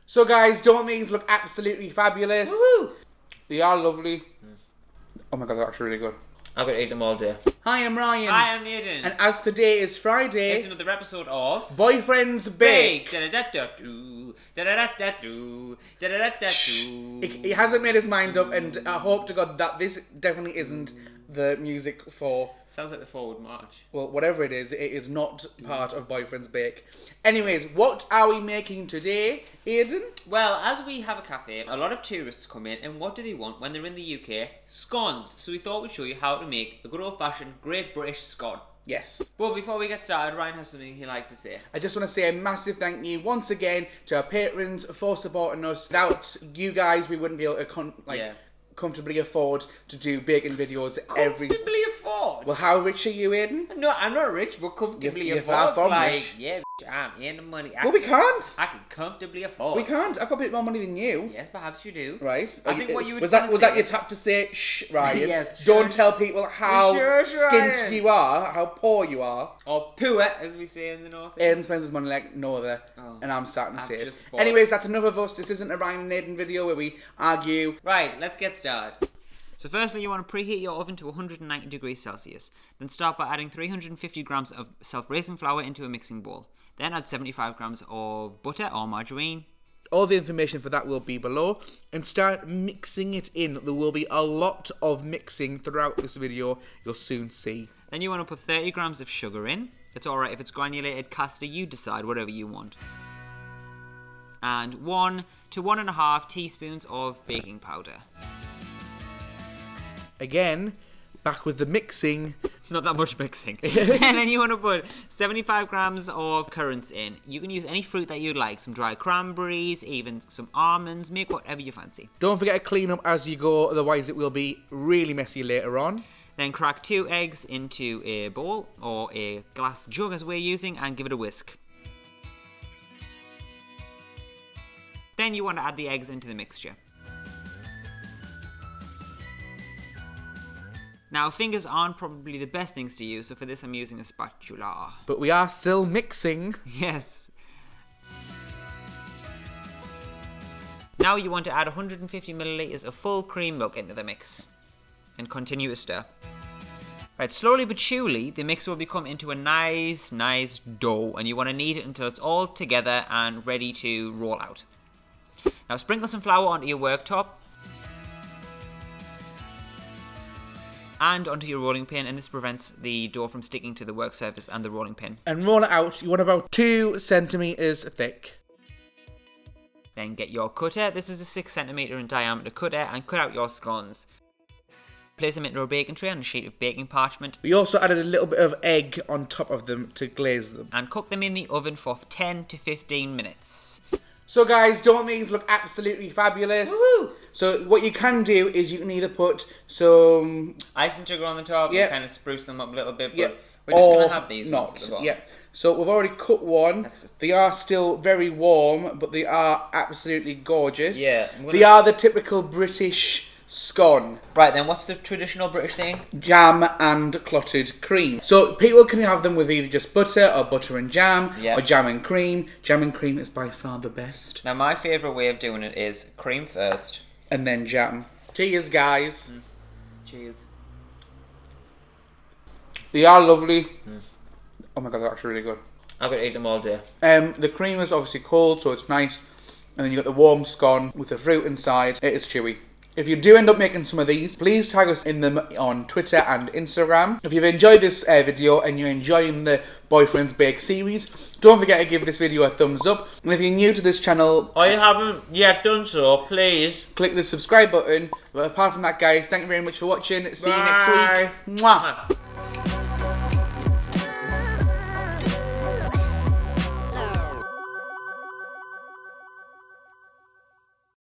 So guys, don't these look absolutely fabulous? Woo! They are lovely. Oh my god, they're actually really good. I could eat them all day. Hi, I'm Ryan. Hi, I'm Aiden. And as today is Friday, it's another episode of Boyfriends Bake. He hasn't made his mind up, and I hope to God that this definitely isn't the music for... Sounds like the Forward March. Well, whatever it is not part of Boyfriends Bake. Anyways, what are we making today, Aiden? Well, as we have a cafe, a lot of tourists come in, and what do they want when they're in the UK? Scones. So we thought we'd show you how to make a good old-fashioned Great British scone. Yes. But before we get started, Ryan has something he'd like to say. I just want to say a massive thank you once again to our patrons for supporting us. Without you guys, we wouldn't be able to comfortably afford to do baking videos every... Comfortably afford? Well, how rich are you, Aiden? No, I'm not rich, but comfortably You're afford. far from Like, rich. yeah, I'm in the money. Well, we can't. I can comfortably afford. We can't. I've got a bit more money than you. Yes, perhaps you do. Right. I think what you would was that your tap to say, shh, Ryan? Yes. Don't tell people how skint Ryan. you are, how poor you are. Or poor, as we say in the north. Aiden spends his money like no other, and I'm starting to say it. Anyways, that's enough of us. This isn't a Ryan and Aiden video where we argue. Right, let's get started. So firstly, you want to preheat your oven to 190 degrees Celsius. Then start by adding 350 grams of self-raising flour into a mixing bowl. Then add 75 grams of butter or margarine. All the information for that will be below. And start mixing it in. There will be a lot of mixing throughout this video. You'll soon see. Then you want to put 30 grams of sugar in. It's alright if it's granulated caster, you decide, whatever you want. And 1 to 1.5 teaspoons of baking powder. Again, back with the mixing. Not that much mixing. And then you want to put 75 grams of currants in. You can use any fruit that you like. Some dry cranberries, even some almonds. Make whatever you fancy. Don't forget to clean up as you go, otherwise it will be really messy later on. Then crack 2 eggs into a bowl or a glass jug as we're using and give it a whisk. Then you want to add the eggs into the mixture. Now, fingers aren't probably the best things to use, so for this I'm using a spatula. But we are still mixing. Yes. Now you want to add 150 milliliters of full cream milk into the mix. And continue to stir. Right, slowly but surely, the mix will become into a nice dough, and you want to knead it until it's all together and ready to roll out. Now sprinkle some flour onto your worktop. And onto your rolling pin, and this prevents the dough from sticking to the work surface and the rolling pin. And roll it out. You want about 2 centimeters thick. Then get your cutter. This is a 6 centimeter in diameter cutter, and cut out your scones. Place them into a baking tray on a sheet of baking parchment. We also added a little bit of egg on top of them to glaze them. And cook them in the oven for 10 to 15 minutes. So guys, don't these look absolutely fabulous? Woo! So what you can do is you can either put some... ice and sugar on the top, Yep. and kind of spruce them up a little bit, but Yep. we're just going to have these ones not. at the bottom. Yeah. So we've already cut one. They are still very warm, but they are absolutely gorgeous. Yeah. They are the typical British scone. Right, then what's the traditional British thing? Jam and clotted cream. So people can have them with either just butter or butter and jam, or jam and cream. Jam and cream is by far the best. Now my favourite way of doing it is cream first. And then jam. Cheers, guys. Cheers. They are lovely. Oh my god, they're actually really good. I could eat them all day. The cream is obviously cold, so it's nice. And then you got the warm scone with the fruit inside. It is chewy. If you do end up making some of these, please tag us in them on Twitter and Instagram. If you've enjoyed this video and you're enjoying the Boyfriends Bake series, don't forget to give this video a thumbs up. And if you're new to this channel, or you haven't yet done so, please click the subscribe button. But apart from that, guys, thank you very much for watching. See you next week. Mwah.